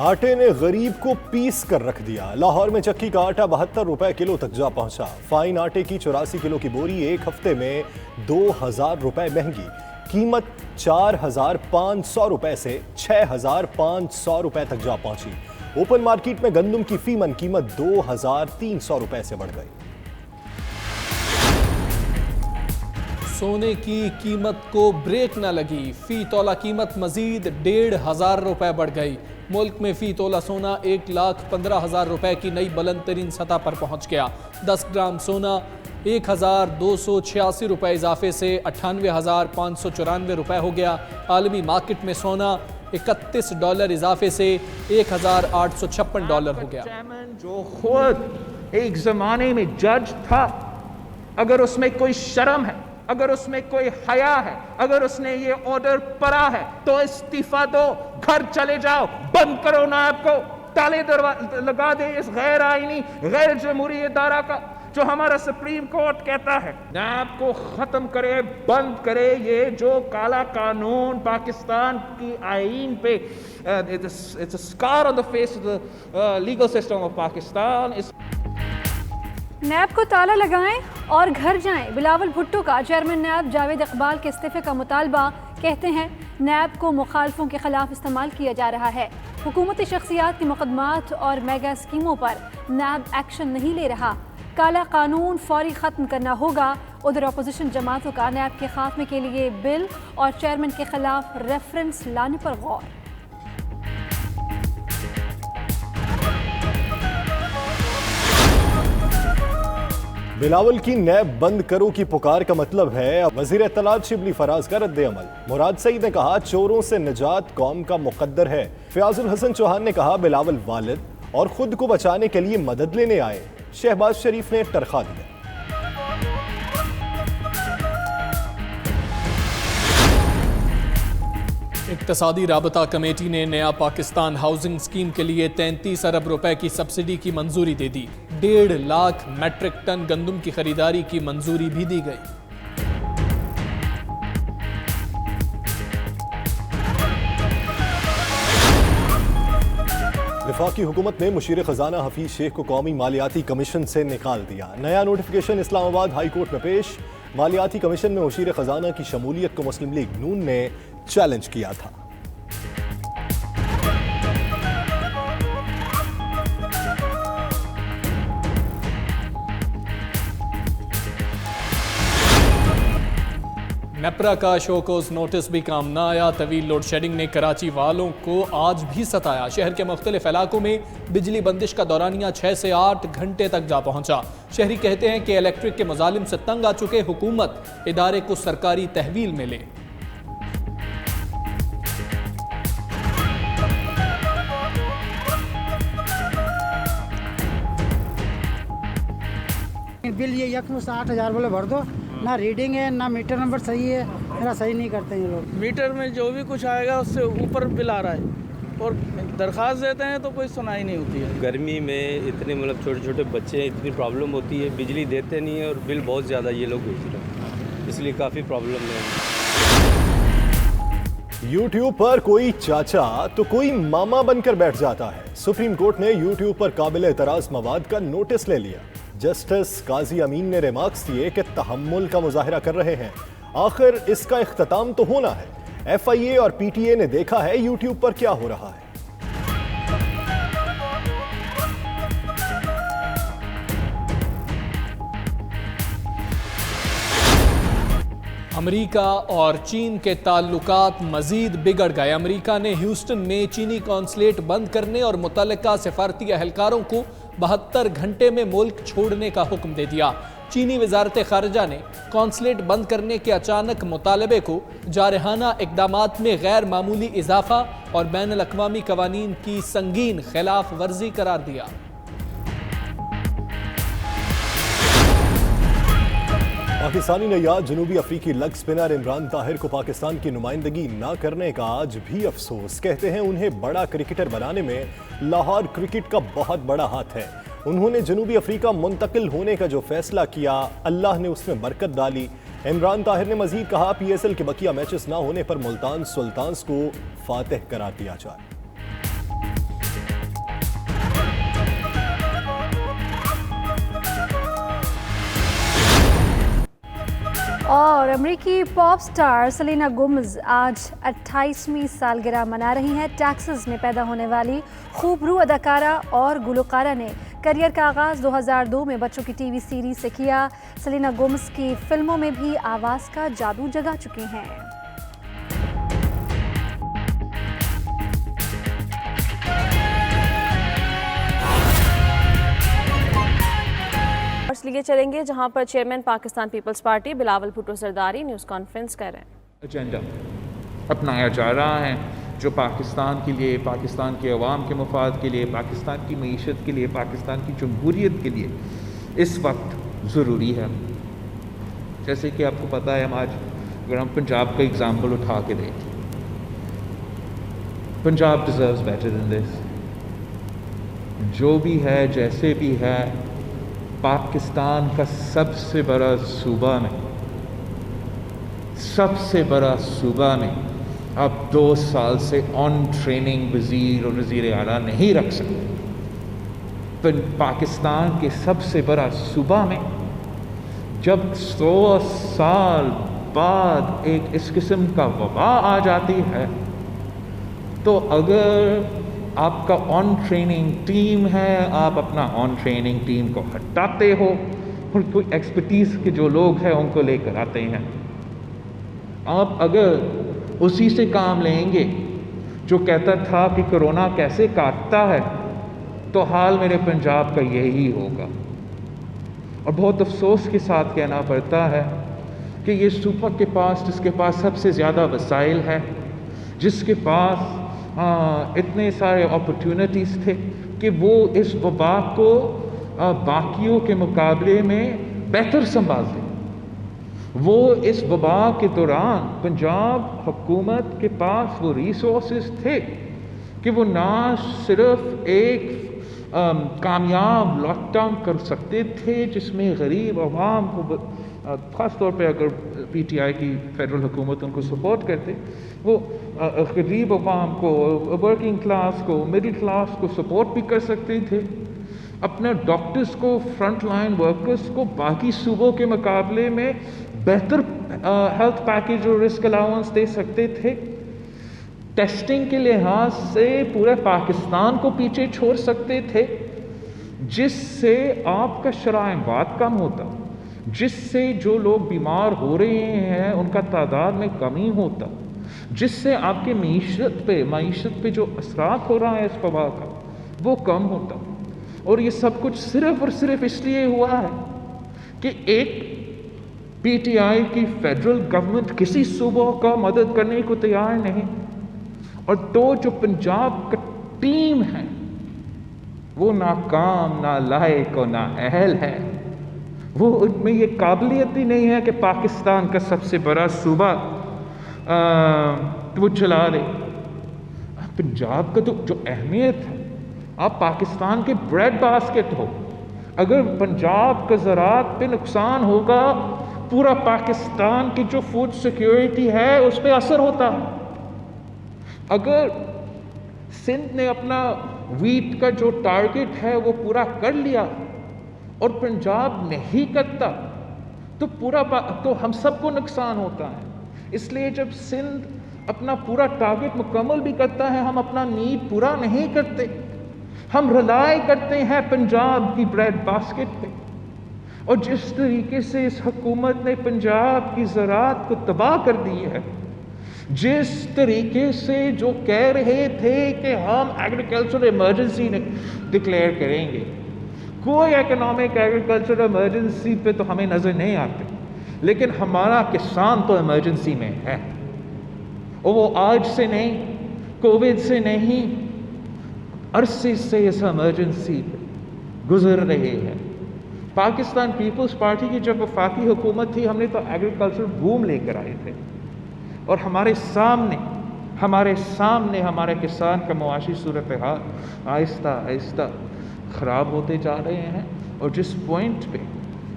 آٹے نے غریب کو پیس کر رکھ دیا۔ لاہور میں چکی کا آٹا 72 روپے کلو تک جا پہنچا۔ فائن آٹے کی 84 کلو کی بوری ایک ہفتے میں 2000 روپے مہنگی، قیمت 4500 روپے سے 6500 روپے تک جا پہنچی۔ اوپن مارکیٹ میں گندم کی فی من قیمت 2300 روپے سے بڑھ گئی۔ سونے کی قیمت کو بریک نہ لگی، فی تولہ قیمت مزید 1500 روپے بڑھ گئی۔ ملک میں فی تولہ سونا 1,15,000 روپے کی نئی بلند ترین سطح پر پہنچ گیا۔ 10 گرام سونا 1286 روپے اضافے سے 98,594 روپے ہو گیا۔ عالمی مارکیٹ میں سونا $31 اضافے سے $1,856 ہو گیا۔ جو خود ایک زمانے میں جج تھا، اگر اس میں کوئی شرم ہے، اگر اس میں کوئی حیا ہے، اگر اس نے یہ آرڈر پڑھا ہے تو استعفیٰ دو، گھر چلے جاؤ، بند کرو نائب کو، تالے لگا دے اس غیر آئینی غیر جمہوری ادارہ کا جو ہمارا سپریم کورٹ کہتا ہے نائب کو ختم کرے، بند کرے۔ یہ جو کالا قانون پاکستان کی آئین پہ it's a scar on the face of the legal system of Pakistan. NAB کو تالا لگائیں اور گھر جائیں، بلاول بھٹو کا چیئرمین نیب جاوید اقبال کے استعفے کا مطالبہ۔ کہتے ہیں نیب کو مخالفوں کے خلاف استعمال کیا جا رہا ہے۔ حکومتی شخصیات کی مقدمات اور میگا اسکیموں پر نیب ایکشن نہیں لے رہا۔ کالا قانون فوری ختم کرنا ہوگا۔ ادھر اپوزیشن جماعتوں کا نیب کے خاتمے کے لیے بل اور چیئرمین کے خلاف ریفرنس لانے پر غور۔ بلاول کی نیب بند کرو کی پکار کا مطلب ہے وزیر اطلاعات شبلی فراز کا رد عمل۔ مراد سعید نے کہا چوروں سے نجات قوم کا مقدر ہے۔ فیاض الحسن چوہان نے کہا بلاول والد اور خود کو بچانے کے لیے مدد لینے آئے۔ شہباز شریف نے ٹرخا دیا۔ اقتصادی رابطہ کمیٹی نے نیا پاکستان ہاؤسنگ اسکیم کے لیے 33 ارب روپے کی سبسڈی کی منظوری دے دی۔ 1.5 لاکھ میٹرک ٹن گندم کی خریداری کی منظوری بھی دی گئی۔ وفاقی حکومت نے مشیر خزانہ حفیظ شیخ کو قومی مالیاتی کمیشن سے نکال دیا۔ نیا نوٹیفیکیشن اسلام آباد ہائی کورٹ میں پیش۔ مالیاتی کمیشن میں مشیر خزانہ کی شمولیت کو مسلم لیگ نون نے چیلنج کیا تھا۔ نیپرا کا شوکوز نوٹس بھی کام نہ آیا۔ طویل لوڈ شیڈنگ نے کراچی والوں کو آج بھی ستایا۔ شہر کے مختلف علاقوں میں بجلی بندش کا دورانیہ 6 سے 8 گھنٹے تک جا پہنچا۔ شہری کہتے ہیں کہ الیکٹرک کے مظالم سے تنگ آ چکے، حکومت ادارے کو سرکاری تحویل میں لے۔ بل یہ یکم 60,000 بولے بھر دو، نہ ریڈنگ ہے نہ میٹر نمبر صحیح ہے، میرا صحیح نہیں کرتے ہیں یہ لوگ۔ میٹر میں جو بھی کچھ آئے گا اس سے اوپر بل آ رہا ہے اور درخواست دیتے ہیں تو کوئی سنائی نہیں ہوتی ہے۔ گرمی میں اتنے چھوٹے چھوٹے بچے ہیں، اتنی پرابلم ہوتی ہے، بجلی دیتے نہیں ہیں اور بل بہت زیادہ یہ لوگ بھیج رہے ہیں، اس لیے کافی پرابلم ہے۔ یوٹیوب پر کوئی چاچا تو کوئی ماما بن کر بیٹھ جاتا ہے۔ سپریم کورٹ نے یوٹیوب پر قابل اعتراض مواد کا نوٹس لے لیا۔ جسٹس قاضی امین نے ریمارکس دیے کہ تحمل کا مظاہرہ کر رہے ہیں، آخر اس کا اختتام تو ہونا ہے۔ ایف آئی اے اور پی ٹی اے نے دیکھا ہے یوٹیوب پر کیا ہو رہا ہے۔ امریکا اور چین کے تعلقات مزید بگڑ گئے۔ امریکا نے ہیوسٹن میں چینی قونصلیٹ بند کرنے اور متعلقہ سفارتی اہلکاروں کو 72 گھنٹے میں ملک چھوڑنے کا حکم دے دیا۔ چینی وزارت خارجہ نے قونصلیٹ بند کرنے کے اچانک مطالبے کو جارحانہ اقدامات میں غیر معمولی اضافہ اور بین الاقوامی قوانین کی سنگین خلاف ورزی قرار دیا۔ پاکستانی نیاد جنوبی افریقی لیگ سپنر عمران طاہر کو پاکستان کی نمائندگی نہ کرنے کا آج بھی افسوس۔ کہتے ہیں انہیں بڑا کرکٹر بنانے میں لاہور کرکٹ کا بہت بڑا ہاتھ ہے۔ انہوں نے جنوبی افریقہ منتقل ہونے کا جو فیصلہ کیا، اللہ نے اس میں برکت ڈالی۔ عمران طاہر نے مزید کہا پی ایس ایل کے بقیہ میچز نہ ہونے پر ملتان سلطانز کو فاتح قرار دیا جائے۔ اور امریکی پاپ سٹار سلینا گومز آج 28ویں سالگرہ منا رہی ہیں۔ ٹیکساس میں پیدا ہونے والی خوبرو اداکارہ اور گلوکارہ نے کیریئر کا آغاز 2002 میں بچوں کی ٹی وی سیریز سے کیا۔ سلینا گومز کی فلموں میں بھی آواز کا جادو جگا چکی ہیں۔ اس لیے چلیں گے جہاں پر chairman Pakistan Peoples Party Bilawal Bhutto Zardari news conference کر رہے ہیں۔ ایجنڈا اپنایا جا رہا ہے جو پاکستان کے لیے، پاکستان کے عوام کے مفاد کے لیے، پاکستان کی معیشت کے لیے، پاکستان کی جمہوریت کے لیے اس وقت ضروری ہے۔ جیسے کہ آپ کو پتہ ہے، ہم آج اگر ہم پنجاب کا اگزامپل اٹھا کے دیکھیں، پنجاب ڈیزروز بیٹر دین دس۔ جو بھی ہے، جیسے بھی ہے، پاکستان کا سب سے بڑا صوبہ میں اب 2 سال سے آن ٹریننگ وزیر اور وزیر اعلیٰ نہیں رکھ سکتے۔ پاکستان کے سب سے بڑا صوبہ میں جب 100 سال بعد ایک اس قسم کا وبا آ جاتی ہے، تو اگر آپ کا آن ٹریننگ ٹیم ہے، آپ اپنا آن ٹریننگ ٹیم کو ہٹاتے ہو اور کوئی ایکسپرٹیز کے جو لوگ ہیں ان کو لے کر آتے ہیں۔ آپ اگر اسی سے کام لیں گے جو کہتا تھا کہ کرونا کیسے کاٹتا ہے، تو حال میرے پنجاب کا یہی ہوگا۔ اور بہت افسوس کے ساتھ کہنا پڑتا ہے کہ یہ صوبہ کے پاس، جس کے پاس سب سے زیادہ وسائل ہے، جس کے پاس اتنے سارے اپرچونٹیز تھے، کہ وہ اس وبا کو باقیوں کے مقابلے میں بہتر سنبھالتے۔ وہ اس وبا کے دوران پنجاب حکومت کے پاس وہ ریسورسز تھے کہ وہ نہ صرف ایک کامیاب لاک ڈاؤن کر سکتے تھے جس میں غریب عوام کو، خاص طور پہ اگر پی ٹی آئی کی فیڈرل حکومت ان کو سپورٹ کرتے، وہ غریب عوام کو، ورکنگ کلاس کو، مڈل کلاس کو سپورٹ بھی کر سکتے تھے، اپنے ڈاکٹرز کو، فرنٹ لائن ورکرز کو باقی صوبوں کے مقابلے میں بہتر ہیلتھ پیکیج اور رسک الاؤنس دے سکتے تھے، ٹیسٹنگ کے لحاظ سے پورے پاکستان کو پیچھے چھوڑ سکتے تھے، جس سے آپ کا شرح اموات کم ہوتا، جس سے جو لوگ بیمار ہو رہے ہیں ان کا تعداد میں کمی ہوتا، جس سے آپ کے معیشت پہ جو اثرات ہو رہا ہے اس وبا کا وہ کم ہوتا۔ اور یہ سب کچھ صرف اور صرف اس لیے ہوا ہے کہ ایک پی ٹی آئی کی فیڈرل گورنمنٹ کسی صوبوں کا مدد کرنے کو تیار نہیں، اور جو پنجاب کا ٹیم ہے وہ ناکام، نالائق اور نااہل ہے۔ وہ ان میں یہ قابلیت ہی نہیں ہے کہ پاکستان کا سب سے بڑا صوبہ وہ چلا لے۔ پنجاب کا تو جو اہمیت ہے، آپ پاکستان کے بریڈ باسکٹ ہو، اگر پنجاب کا زراعت پہ نقصان ہوگا، پورا پاکستان کی جو فوڈ سیکیورٹی ہے اس پہ اثر ہوتا ہے۔ اگر سندھ نے اپنا ویٹ کا جو ٹارگٹ ہے وہ پورا کر لیا اور پنجاب نہیں کرتا، تو ہم سب کو نقصان ہوتا ہے۔ اس لیے جب سندھ اپنا پورا ٹارگٹ مکمل بھی کرتا ہے، ہم اپنا نیڈ پورا نہیں کرتے، ہم رلائی کرتے ہیں پنجاب کی بریڈ باسکٹ پہ۔ اور جس طریقے سے اس حکومت نے پنجاب کی زراعت کو تباہ کر دی ہے، جس طریقے سے جو کہہ رہے تھے کہ ہم ایگریکلچر ایمرجنسی ڈکلیئر کریں گے، کوئی اکنامک ایگریکلچر ایمرجنسی پہ تو ہمیں نظر نہیں آتے، لیکن ہمارا کسان تو ایمرجنسی میں ہے، اور وہ آج سے نہیں، کووڈ سے نہیں، عرصے سے اس ایمرجنسی پہ گزر رہے ہیں۔ پاکستان پیپلز پارٹی کی جب وفاقی حکومت تھی، ہم نے تو ایگریکلچر بوم لے کر آئے تھے، اور ہمارے سامنے ہمارے کسان کا معاشی صورتحال آہستہ آہستہ خراب ہوتے جا رہے ہیں، اور جس پوائنٹ پہ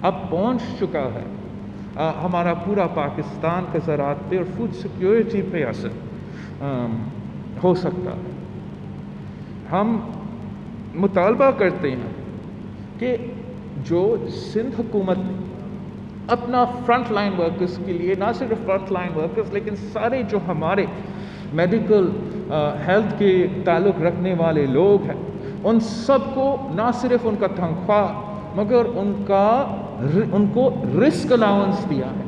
اب پہنچ چکا ہے ہمارا پورا پاکستان کا زراعت پہ اور فوڈ سیکیورٹی پہ اثر ہو سکتا ہے۔ ہم مطالبہ کرتے ہیں کہ جو سندھ حکومت نے اپنا فرنٹ لائن ورکرز کے لیے، نہ صرف فرنٹ لائن ورکرز لیکن سارے جو ہمارے میڈیکل ہیلتھ کے تعلق رکھنے والے لوگ ہیں، ان سب کو نہ صرف ان کا تنخواہ مگر ان کو رسک الاؤنس دیا ہے۔